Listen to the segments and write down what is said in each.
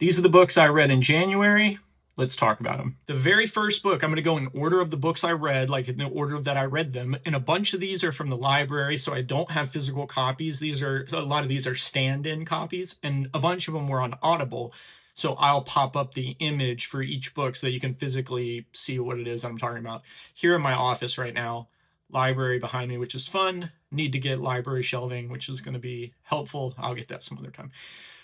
These are the books I read in January. Let's talk about them. The very first book, I'm going to go in order of the books I read, like in the order that I read them. And a bunch of these are from the library, so I don't have physical copies. A lot of these are stand-in copies, and a bunch of them were on Audible. So I'll pop up the image for each book so that you can physically see what it is I'm talking about. Here in my office right now, library behind me, which is fun. Need to get library shelving, which is going to be helpful. I'll get that some other time.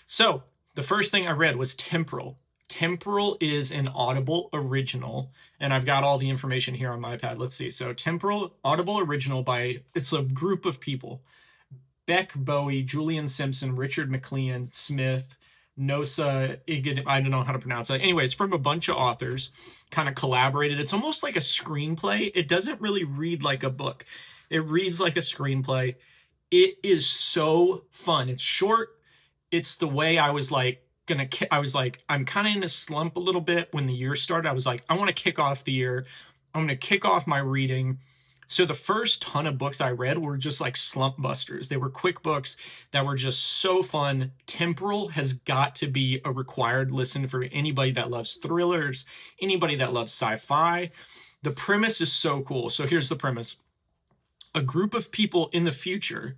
So the first thing I read was Temporal. Temporal is an Audible original, and I've got all the information here on my iPad. Let's see. So Temporal, Audible original it's a group of people. Beck Bowie, Julian Simpson, Richard McLean Smith, Nosa Igid, I don't know how to pronounce it. Anyway, it's from a bunch of authors, kind of collaborated. It's almost like a screenplay. It doesn't really read like a book. It reads like a screenplay. It is so fun. It's short. It's the way I was like, I'm kind of in a slump a little bit when the year started. I was like, I want to kick off the year. I'm going to kick off my reading. So the first ton of books I read were just like slump busters. They were quick books that were just so fun. Temporal has got to be a required listen for anybody that loves thrillers, anybody that loves sci-fi. The premise is so cool. So here's the premise. A group of people in the future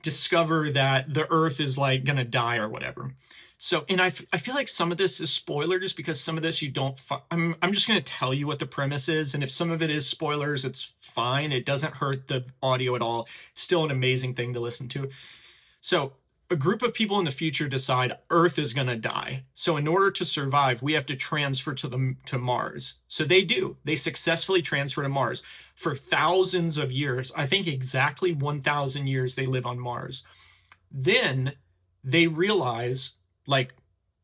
discover that the Earth is like going to die or whatever. So, and I feel like some of this is spoilers because some of this you don't, I'm just going to tell you what the premise is. And if some of it is spoilers, it's fine. It doesn't hurt the audio at all. It's still an amazing thing to listen to. So a group of people in the future decide Earth is going to die. So in order to survive, we have to transfer to Mars. So they do. They successfully transfer to Mars. For thousands of years, I think exactly 1,000 years they live on Mars. Then they realize, like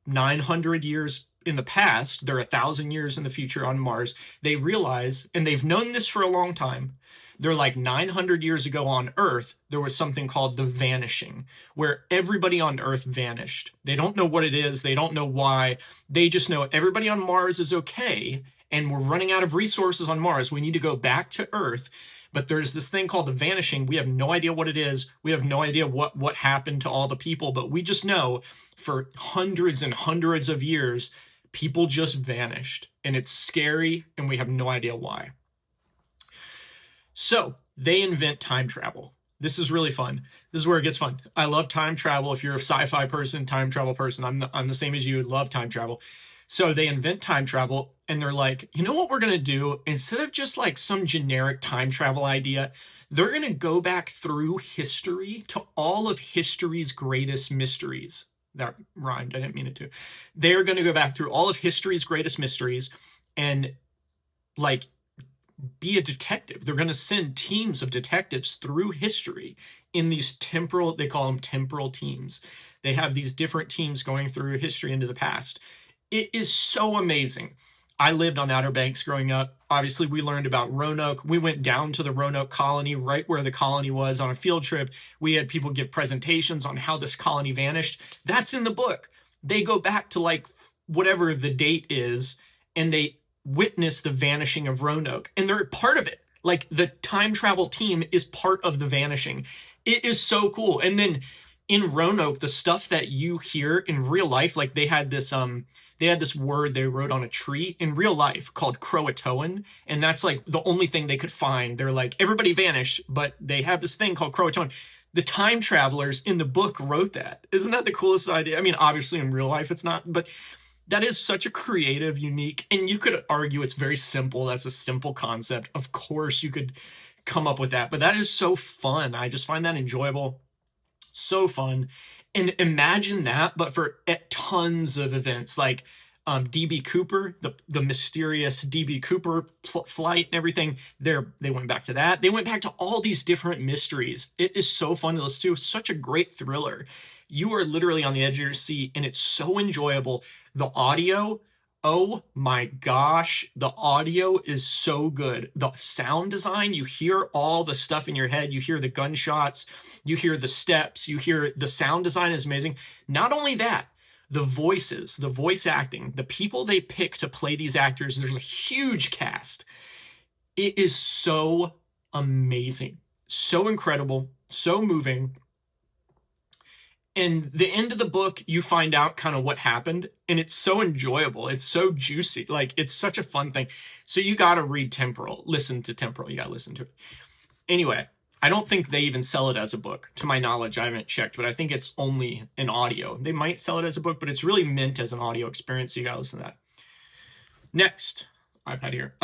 900 years in the past, they're 1,000 years in the future on Mars. They realize, and they've known this for a long time, they're like 900 years ago on Earth, there was something called the vanishing, where everybody on Earth vanished. They don't know what it is. They don't know why. They just know everybody on Mars is okay, and we're running out of resources on Mars. We need to go back to Earth. But there's this thing called the vanishing. We have no idea what it is. We have no idea what happened to all the people, but we just know for hundreds and hundreds of years, people just vanished. And it's scary, and we have no idea why. So they invent time travel. This is really fun. This is where it gets fun. I love time travel. If you're a sci-fi person, time travel person, I'm the same as you, love time travel. So they invent time travel, and they're like, you know what we're going to do? Instead of just like some generic time travel idea, they're going to go back through history to all of history's greatest mysteries. That rhymed. I didn't mean it to. They're going to go back through all of history's greatest mysteries and like be a detective. They're going to send teams of detectives through history in these temporal, they call them temporal teams. They have these different teams going through history into the past. It is so amazing. I lived on Outer Banks growing up. Obviously, we learned about Roanoke. We went down to the Roanoke colony, right where the colony was, on a field trip. We had people give presentations on how this colony vanished. That's in the book. They go back to like whatever the date is, and they witness the vanishing of Roanoke, and they're part of it. Like the time travel team is part of the vanishing. It is so cool. And then in Roanoke, the stuff that you hear in real life, like they had this word they wrote on a tree in real life called Croatoan, and that's like the only thing they could find. They're like, everybody vanished, but they have this thing called Croatoan. The time travelers in the book wrote that. Isn't that the coolest idea? I mean, obviously in real life it's not, but that is such a creative, unique, and you could argue it's very simple. That's a simple concept. Of course you could come up with that, but that is so fun. I just find that enjoyable. So fun. And imagine that, but for tons of events like DB Cooper, the mysterious DB Cooper flight and everything. They went back to that. They went back to all these different mysteries. It is so fun to listen to. Such a great thriller. You are literally on the edge of your seat, and it's so enjoyable. The audio, oh my gosh, the audio is so good. The sound design, you hear all the stuff in your head. You hear the gunshots, you hear the steps, you hear the sound design is amazing. Not only that, the voices, the voice acting, the people they pick to play these actors, there's a huge cast. It is so amazing, so incredible, so moving. And the end of the book, you find out kind of what happened, and it's so enjoyable. It's so juicy. Like, it's such a fun thing. So you got to read Temporal. Listen to Temporal. You got to listen to it. Anyway, I don't think they even sell it as a book. To my knowledge, I haven't checked, but I think it's only an audio. They might sell it as a book, but it's really meant as an audio experience, so you got to listen to that. Next, iPad here.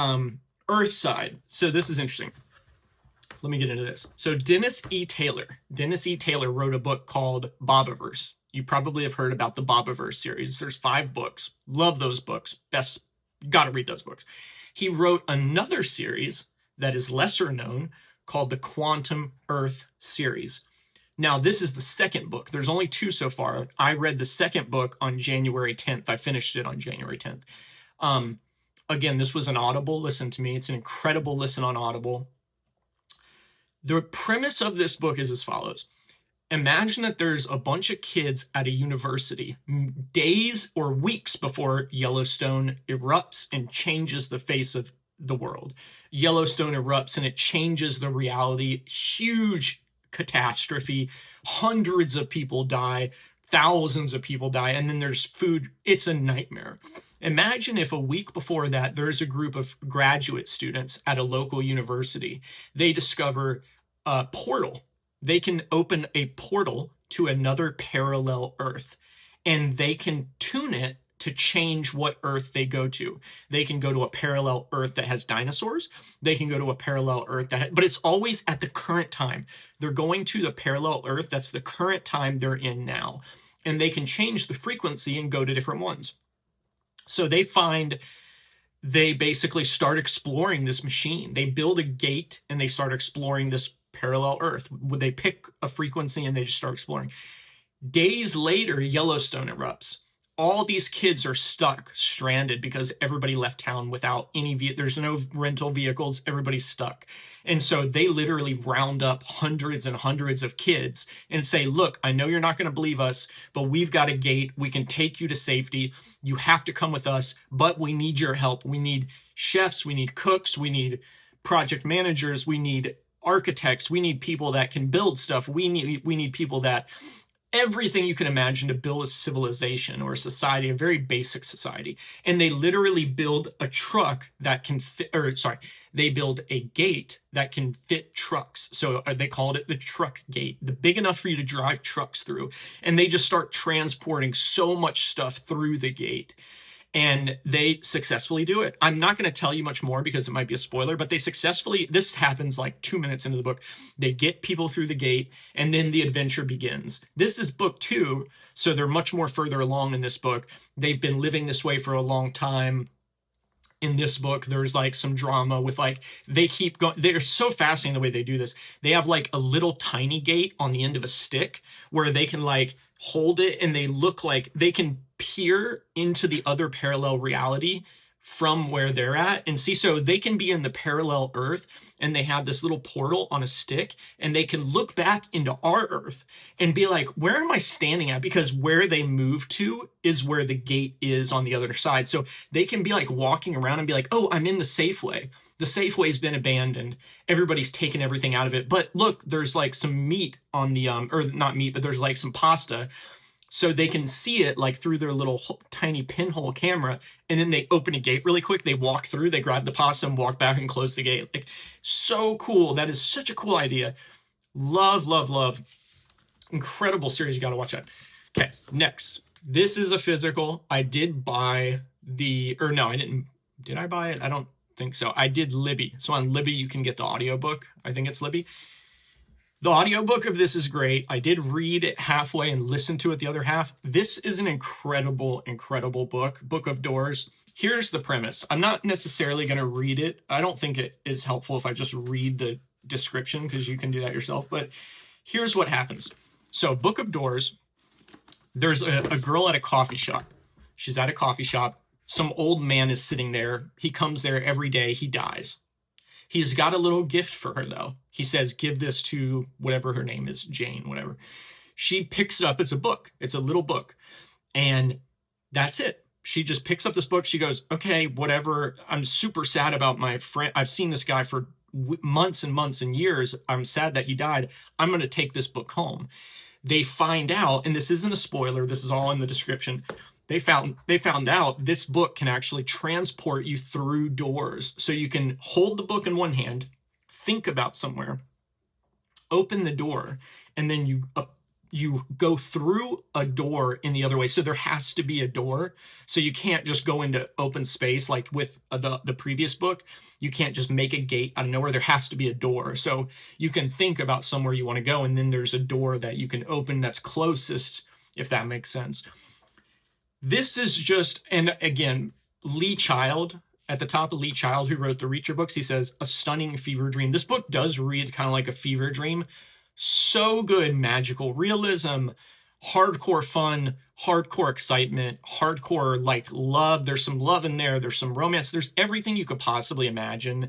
Earthside. So this is interesting. Let me get into this. So Dennis E. Taylor wrote a book called Bobiverse. You probably have heard about the Bobiverse series. There's 5 books. Love those books. Best, got to read those books. He wrote another series that is lesser known called the Quantum Earth series. Now, this is the second book. There's only 2 so far. I read the second book on January 10th. I finished it on January 10th. Again, this was an Audible listen to me. It's an incredible listen on Audible. The premise of this book is as follows. Imagine that there's a bunch of kids at a university days or weeks before Yellowstone erupts and changes the face of the world. Yellowstone erupts and it changes the reality. Huge catastrophe. Hundreds of people die. Thousands of people die. And then there's food. It's a nightmare. Imagine if a week before that, there's a group of graduate students at a local university. They discover a portal. They can open a portal to another parallel Earth, and they can tune it to change what Earth they go to. They can go to a parallel Earth that has dinosaurs. They can go to a parallel Earth but it's always at the current time. They're going to the parallel Earth that's the current time they're in now, and they can change the frequency and go to different ones. So they basically start exploring this machine. They build a gate and they start exploring this parallel Earth. They pick a frequency and they just start exploring. Days later, Yellowstone erupts. All these kids are stuck, stranded, because everybody left town without there's no rental vehicles, everybody's stuck. And so they literally round up hundreds and hundreds of kids and say, look, I know you're not going to believe us, but we've got a gate. We can take you to safety. You have to come with us, but we need your help. We need chefs, we need cooks, we need project managers, we need architects, we need people that can build stuff. We need people that everything you can imagine to build a civilization or a society, a very basic society. And they literally build a truck that can fit, they build a gate that can fit trucks. So they called it the truck gate, big enough for you to drive trucks through. And they just start transporting so much stuff through the gate. And they successfully do it. I'm not going to tell you much more because it might be a spoiler, but this happens like 2 minutes into the book. They get people through the gate, and then the adventure begins. This is book 2, so they're much more further along in this book. They've been living this way for a long time. In this book, there's like some drama with they keep going. They're so fascinating the way they do this. They have like a little tiny gate on the end of a stick where they can hold it, and they look like they can peer into the other parallel reality from where they're at and see. So they can be in the parallel Earth, and they have this little portal on a stick, and they can look back into our Earth and be like, where am I standing at? Because where they move to is where the gate is on the other side. So they can be walking around and be like, oh, I'm in the Safeway. The Safeway's been abandoned. Everybody's taken everything out of it. But look, there's some meat on the, or not meat, but there's some pasta. So they can see it through their little tiny pinhole camera, and then they open a gate really quick. They walk through, they grab the pasta and walk back and close the gate. So cool. That is such a cool idea. Love, love, love. Incredible series. You got to watch that. Okay, next. This is a physical. I did buy I didn't. Did I buy it? I don't think so. I did Libby. So on Libby, you can get the audiobook. I think it's Libby. The audiobook of this is great. I did read it halfway and listen to it the other half. This is an incredible, incredible book, Book of Doors. Here's the premise. I'm not necessarily going to read it. I don't think it is helpful if I just read the description, because you can do that yourself. But here's what happens. So Book of Doors, there's a girl at a coffee shop. She's at a coffee shop. Some old man is sitting there. He comes there every day. He dies. He's got a little gift for her, though. He says, give this to whatever her name is, Jane, whatever. She picks it up. It's a book. It's a little book. And that's it. She just picks up this book. She goes, okay, whatever. I'm super sad about my friend. I've seen this guy for months and months and years. I'm sad that he died. I'm going to take this book home. they find out, and this isn't a spoiler, this is all in the description, they found out this book can actually transport you through doors. So you can hold the book in one hand, think about somewhere, open the door, and then you go through a door in the other way. So there has to be a door. So you can't just go into open space like with the previous book. You can't just make a gate out of nowhere. There has to be a door. So you can think about somewhere you want to go, and then there's a door that you can open that's closest, if that makes sense. This is just, and again, Lee Child, at the top of Lee Child, who wrote the Reacher books, he says, a stunning fever dream. This book does read kind of like a fever dream. So good magical realism, hardcore fun, hardcore excitement, hardcore like love. There's some love in there. There's some romance. There's everything you could possibly imagine.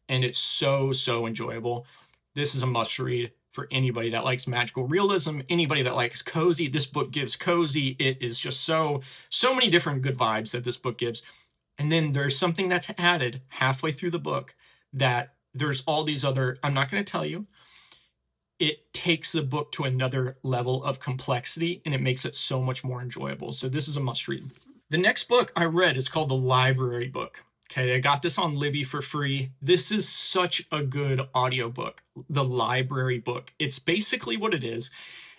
And it's so, so enjoyable. This is a must read for anybody that likes magical realism, anybody that likes cozy. This book gives cozy. It is just so many different good vibes that this book gives. And then there's something that's added halfway through the book that there's all these other, I'm not going to tell you. It takes the book to another level of complexity, and it makes it so much more enjoyable. So this is a must read. The next book I read is called The Library Book. Okay, I got this on Libby for free. This is such a good audiobook, The Library Book. It's basically what it is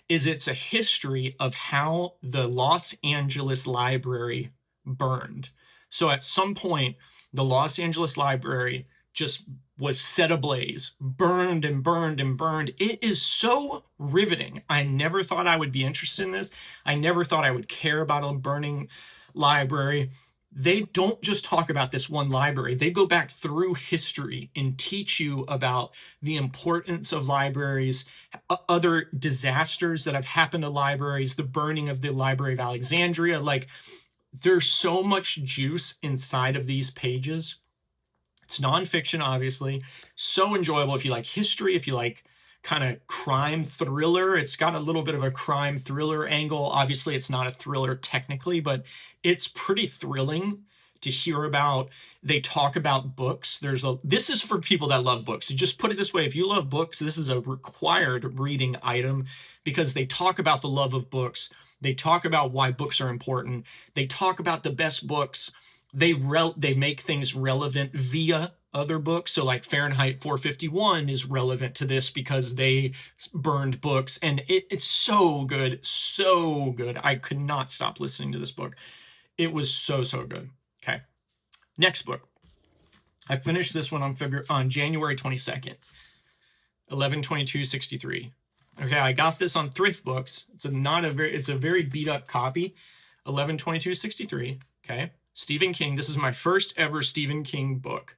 it's a history of how the Los Angeles Library burned. So at some point, the Los Angeles Library just was set ablaze, burned and burned and burned. It is so riveting. I never thought I would be interested in this. I never thought I would care about a burning library. They don't just talk about this one library. They go back through history and teach you about the importance of libraries, other disasters that have happened to libraries, the burning of the Library of Alexandria. Like, there's so much juice inside of these pages. It's nonfiction, obviously. So enjoyable if you like history, if you like kind of crime thriller. It's got a little bit of a crime thriller angle. Obviously, it's not a thriller technically, but it's pretty thrilling to hear about. They talk about books. This is for people that love books. Just put it this way, if you love books, this is a required reading item because they talk about the love of books. They talk about why books are important. They talk about the best books. They make things relevant via other books. So like Fahrenheit 451 is relevant to this because they burned books, and it's so good, so good. I could not stop listening to this book. It was so good. Okay. Next book. I finished this one on January 22nd, 11/22/63. Okay, I got this on Thrift Books. It's a very beat up copy. 11/22/63. Okay. Stephen King. This is my first ever Stephen King book.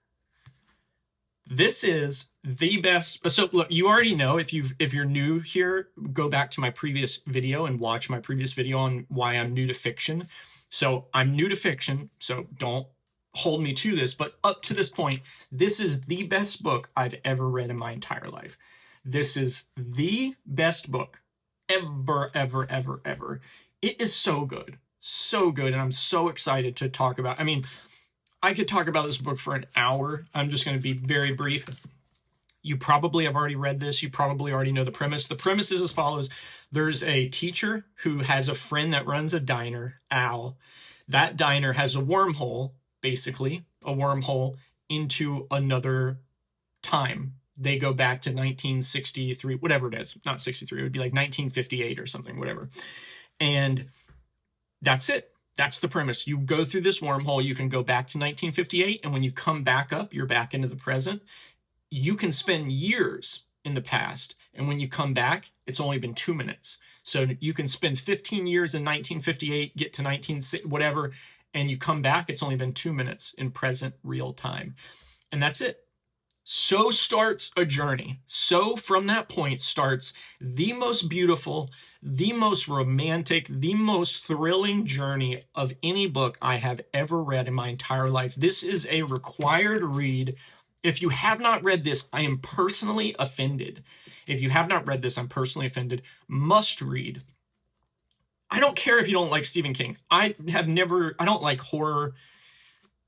This is the best. So look, you already know, if you're new here, go back to my previous video and watch my previous video on why I'm new to fiction. So I'm new to fiction, so don't hold me to this, but up to this point, this is the best book I've ever read in my entire life. This is the best book ever, ever, ever, ever. It is so good, and I'm so excited to talk about. I mean, I could talk about this book for an hour. I'm just going to be very brief. You probably have already read this. You probably already know the premise. The premise is as follows. There's a teacher who has a friend that runs a diner, Al. That diner has a wormhole, basically, a wormhole into another time. They go back to 1963, whatever it is. Not 63. It would be like 1958 or something, whatever. And that's it. That's the premise. You go through this wormhole. You can go back to 1958. And when you come back up, you're back into the present. You can spend years in the past. And when you come back, it's only been 2 minutes. So you can spend 15 years in 1958, get to 1960, whatever, and you come back, it's only been 2 minutes in present real time. And that's it. So starts a journey. So from that point starts the most beautiful, the most romantic, the most thrilling journey of any book I have ever read in my entire life. This is a required read. If you have not read this, I am personally offended. If you have not read this, I'm personally offended. Must read. I don't care if you don't like Stephen King. I don't like horror.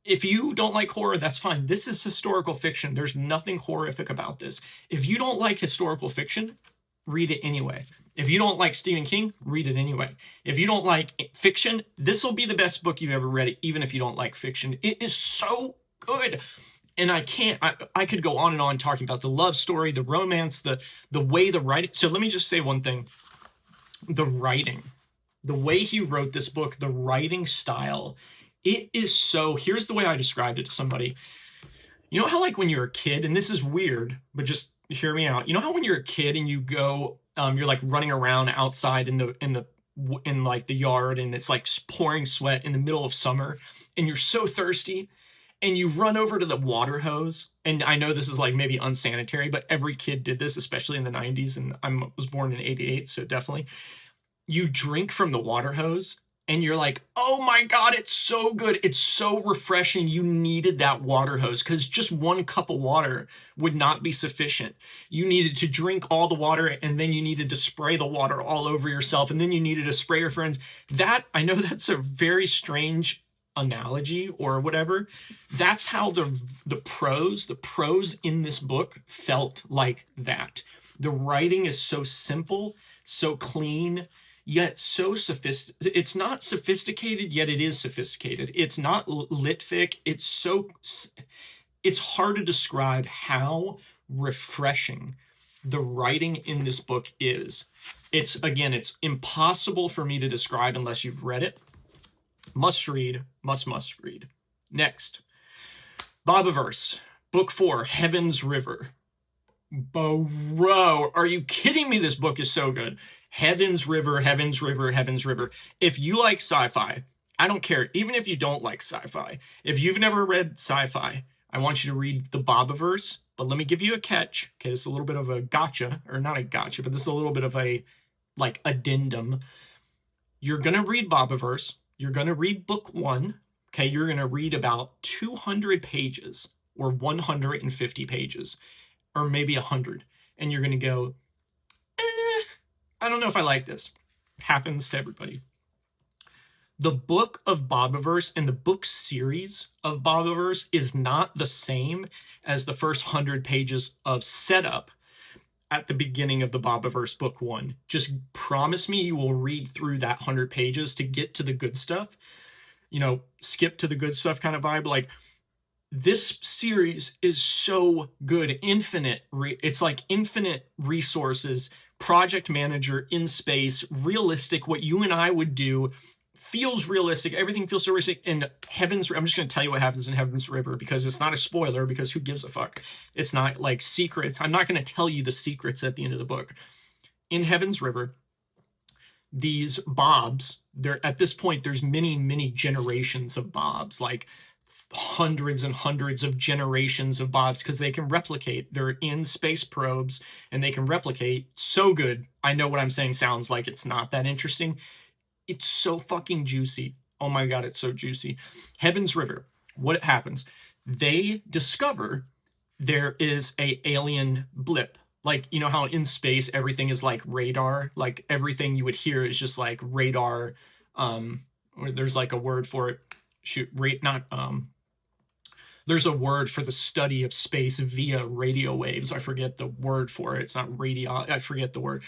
If you don't like horror, that's fine. This is historical fiction. There's nothing horrific about this. If you don't like historical fiction, read it anyway. If you don't like Stephen King, read it anyway. If you don't like fiction, this will be the best book you've ever read, even if you don't like fiction. It is so good. And I could go on and on talking about the love story, the romance, the way the writing. So let me just say one thing. The writing, the way he wrote this book, the writing style, it is so, here's the way I described it to somebody. You know how like when you're a kid, and this is weird, but just hear me out. You know how when you're a kid and you go, you're like running around outside in like the yard, and it's like pouring sweat in the middle of summer, and you're so thirsty, and you run over to the water hose. And I know this is like maybe unsanitary, but every kid did this, especially in the 90s. And I was born in 88, so definitely. You drink from the water hose and you're like, oh my God, it's so good. It's so refreshing. You needed that water hose because just one cup of water would not be sufficient. You needed to drink all the water, and then you needed to spray the water all over yourself, and then you needed to spray your friends. That, I know that's a very strange analogy or whatever. That's how the prose in this book felt like that. The writing is so simple, so clean, yet so sophisticated. It's not sophisticated, yet it is sophisticated. It's not litfic. It's hard to describe how refreshing the writing in this book is. It's impossible for me to describe unless you've read it. Must read, must read. Next, Bobiverse, Book 4, Heaven's River. Bro, are you kidding me? This book is so good. Heaven's River, Heaven's River, Heaven's River. If you like sci-fi, I don't care, even if you don't like sci-fi, if you've never read sci-fi, I want you to read the Bobiverse, but let me give you a catch. Okay, it's a little bit of a gotcha, or not a gotcha, but this is a little bit of a, like, addendum. You're going to read Bobiverse. You're going to read book 1. Okay, you're going to read about 200 pages or 150 pages or maybe 100. And you're going to go, I don't know if I like this. Happens to everybody. The book of Bobiverse and the book series of Bobiverse is not the same as the first 100 pages of setup at the beginning of the Bobiverse book 1. Just promise me you will read through that 100 pages to get to the good stuff. You know, skip to the good stuff kind of vibe. Like, this series is so good. It's like infinite resources, project manager in space, realistic, what you and I would do, feels realistic. Everything feels so realistic. In I'm just going to tell you what happens in Heaven's River because it's not a spoiler, because who gives a fuck? It's not like secrets. I'm not going to tell you the secrets at the end of the book. In Heaven's River, these Bobs, at this point, there's many generations of Bobs, like hundreds and hundreds of generations of Bobs, because they can replicate. They're in space probes and they can replicate so good. I know what I'm saying sounds like it's not that interesting. It's so fucking juicy. Oh my God, it's so juicy. Heaven's River, what happens? They discover there is a alien blip. Like, you know how in space everything is like radar? Like everything you would hear is just like radar. Or there's like a word for it. There's a word for the study of space via radio waves. I forget the word for it. It's not radio. I forget the word.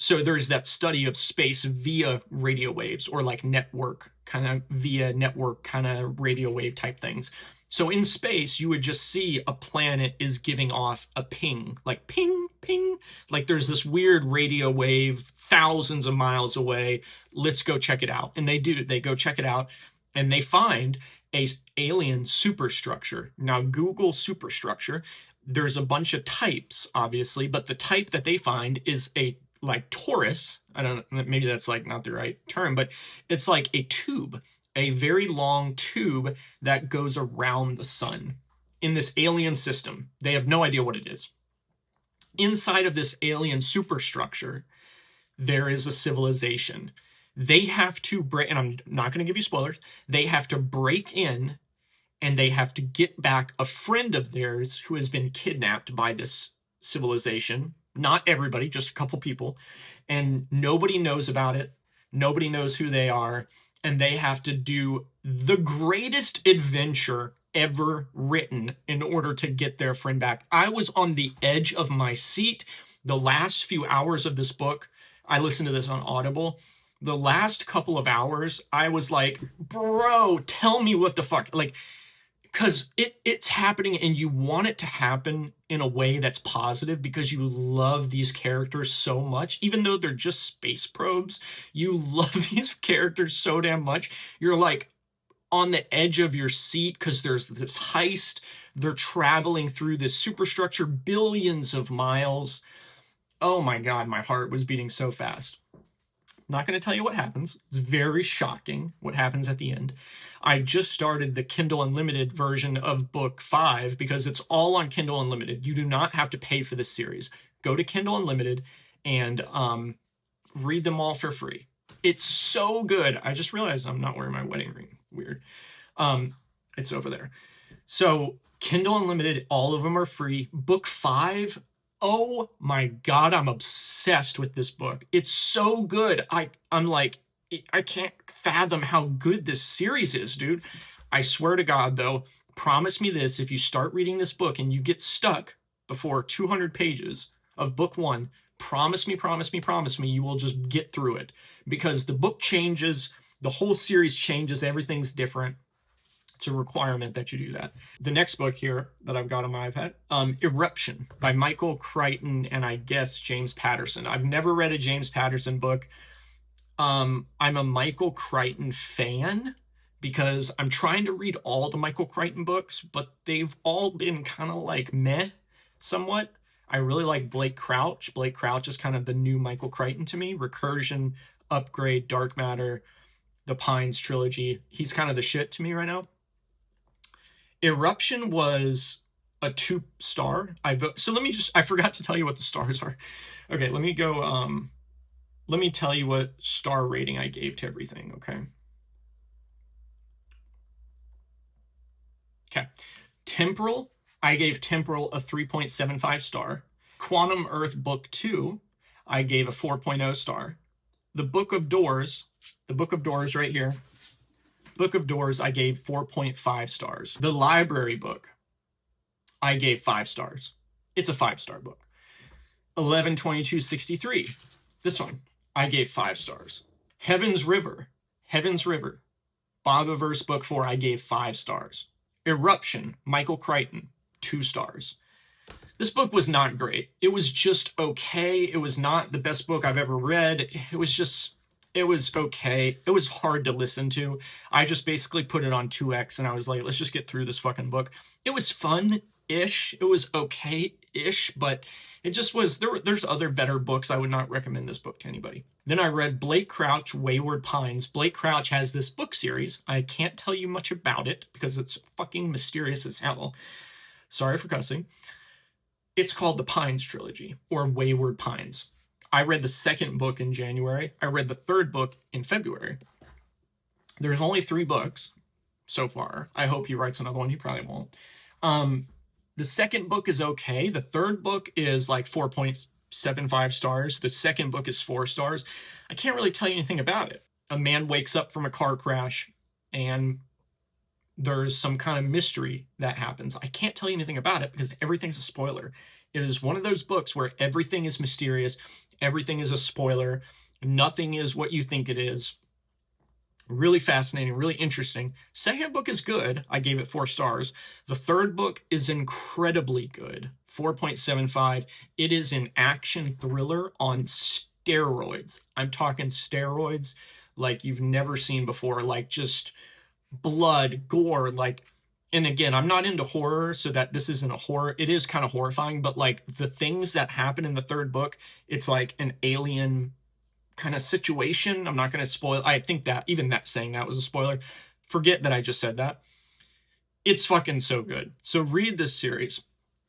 So there's that study of space via radio waves, or like network, kind of via network kind of radio wave type things. So in space, you would just see a planet is giving off a ping, like ping, ping. Like there's this weird radio wave thousands of miles away. Let's go check it out. And they do. They go check it out, and they find a alien superstructure. Now, Google superstructure. There's a bunch of types, obviously, but the type that they find is a like torus. I don't know, maybe that's like not the right term, but it's like a tube, a very long tube that goes around the sun in this alien system. They have no idea what it is. Inside of this alien superstructure, there is a civilization. They have to break, and I'm not going to give you spoilers, they have to break in and they have to get back a friend of theirs who has been kidnapped by this civilization. Not everybody, just a couple people. And nobody knows about it. Nobody knows who they are. And they have to do the greatest adventure ever written in order to get their friend back. I was on the edge of my seat. The last few hours of this book, I listened to this on Audible. The last couple of hours, I was like, bro, tell me what the fuck. Like, because it's happening and you want it to happen in a way that's positive because you love these characters so much. Even though they're just space probes, you love these characters so damn much. You're like on the edge of your seat because there's this heist. They're traveling through this superstructure, billions of miles. Oh my God, my heart was beating so fast. Not going to tell you what happens. It's very shocking what happens at the end. I just started the Kindle Unlimited version of book 5 because it's all on Kindle Unlimited. You do not have to pay for this series. Go to Kindle Unlimited and read them all for free. It's so good. I just realized I'm not wearing my wedding ring. Weird. It's over there. So Kindle Unlimited, all of them are free. Book 5, oh my God, I'm obsessed with this book. It's so good. I'm like, I can't fathom how good this series is, dude. I swear to God, though, promise me this. If you start reading this book and you get stuck before 200 pages of book 1, promise me, you will just get through it. Because the book changes, the whole series changes, everything's different. It's a requirement that you do that. The next book here that I've got on my iPad, Eruption by Michael Crichton and I guess James Patterson. I've never read a James Patterson book. I'm a Michael Crichton fan because I'm trying to read all the Michael Crichton books, but they've all been kind of like meh somewhat. I really like Blake Crouch. Blake Crouch is kind of the new Michael Crichton to me. Recursion, Upgrade, Dark Matter, the Pines trilogy. He's kind of the shit to me right now. Eruption was a 2-star. So let me I forgot to tell you what the stars are. Okay, let me go, let me tell you what star rating I gave to everything, okay? Okay, Temporal, I gave Temporal a 3.75 star. Quantum Earth Book 2, I gave a 4.0 star. The Book of Doors right here, Book of Doors, I gave 4.5 stars. The library book, I gave 5 stars. It's a 5-star book. 11/22/63, this one, I gave 5 stars. Heaven's River, Bobiverse Book 4, I gave 5 stars. Eruption, Michael Crichton, 2 stars. This book was not great. It was just okay. It was not the best book I've ever read. It was okay. It was hard to listen to. I just basically put it on 2x and I was like, let's just get through this fucking book. It was fun-ish. It was okay-ish, but it just was, there's other better books. I would not recommend this book to anybody. Then I read Blake Crouch, Wayward Pines. Blake Crouch has this book series. I can't tell you much about it because it's fucking mysterious as hell. Sorry for cussing. It's called the Pines trilogy or Wayward Pines. I read the 2nd book in January. I read the 3rd book in February. There's only 3 books so far. I hope he writes another one. He probably won't. The 2nd book is okay. The 3rd book is like 4.75 stars. The 2nd book is 4 stars. I can't really tell you anything about it. A man wakes up from a car crash and there's some kind of mystery that happens. I can't tell you anything about it because everything's a spoiler. It is one of those books where everything is mysterious. Everything is a spoiler. Nothing is what you think it is. Really fascinating, really interesting. 2nd book is good. I gave it 4 stars. The 3rd book is incredibly good. 4.75. It is an action thriller on steroids. I'm talking steroids like you've never seen before. Like just blood, gore, like, and again, I'm not into horror, so that this isn't a horror. It is kind of horrifying, but like the things that happen in the 3rd book, it's like an alien kind of situation. I'm not going to spoil. I think that even that saying that was a spoiler. Forget that I just said that. It's fucking so good. So read this series.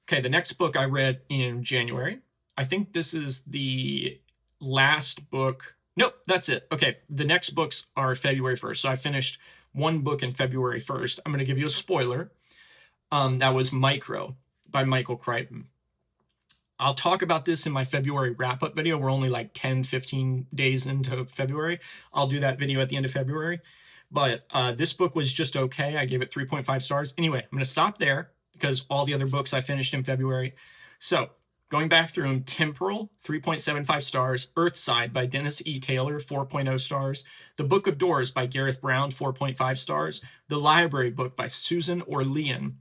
Okay, the next book I read in January. I think this is the last book. Nope, that's it. Okay, the next books are February 1st. So I finished 1 book in February 1st. I'm going to give you a spoiler. That was Micro by Michael Crichton. I'll talk about this in my February wrap-up video. We're only like 10, 15 days into February. I'll do that video at the end of February. But this book was just okay. I gave it 3.5 stars. Anyway, I'm going to stop there because all the other books I finished in February. So Going back through them, Temporal, 3.75 stars. Earthside by Dennis E. Taylor, 4.0 stars. The Book of Doors by Gareth Brown, 4.5 stars. The Library Book by Susan Orlean,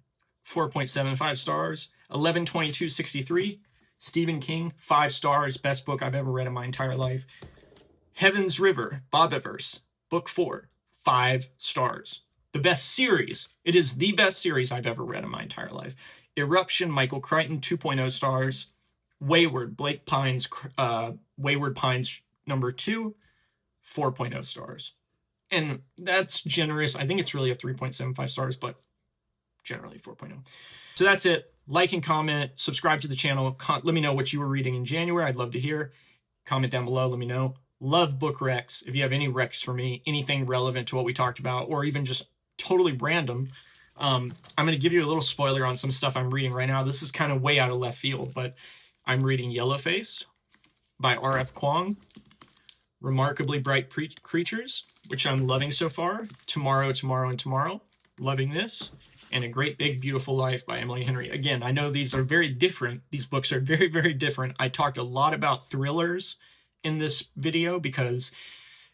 4.75 stars. 11/22/63, Stephen King, 5 stars. Best book I've ever read in my entire life. Heaven's River, Bob Evers, Book 4, 5 stars. The best series. It is the best series I've ever read in my entire life. Eruption, Michael Crichton, 2.0 stars. Wayward, Blake Pines, Wayward Pines number 2, 4.0 stars. And that's generous. I think it's really a 3.75 stars, but generally 4.0. So that's it. Like and comment, subscribe to the channel. Let me know what you were reading in January. I'd love to hear. Comment down below. Let me know. Love book recs. If you have any recs for me, anything relevant to what we talked about, or even just totally random, I'm going to give you a little spoiler on some stuff I'm reading right now. This is kind of way out of left field, but I'm reading Yellowface by R.F. Kuang. Remarkably Bright Creatures, which I'm loving so far. Tomorrow, Tomorrow, and Tomorrow. Loving this. And A Great Big Beautiful Life by Emily Henry. Again, I know these are very different. These books are very, very different. I talked a lot about thrillers in this video because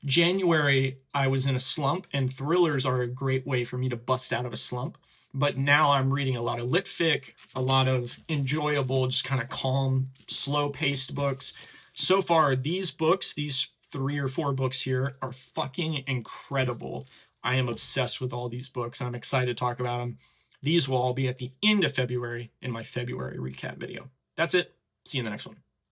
January I was in a slump, and thrillers are a great way for me to bust out of a slump. But now I'm reading a lot of lit fic, a lot of enjoyable, just kind of calm, slow-paced books. So far, these books, these 3 or 4 books here, are fucking incredible. I am obsessed with all these books. I'm excited to talk about them. These will all be at the end of February in my February recap video. That's it. See you in the next one.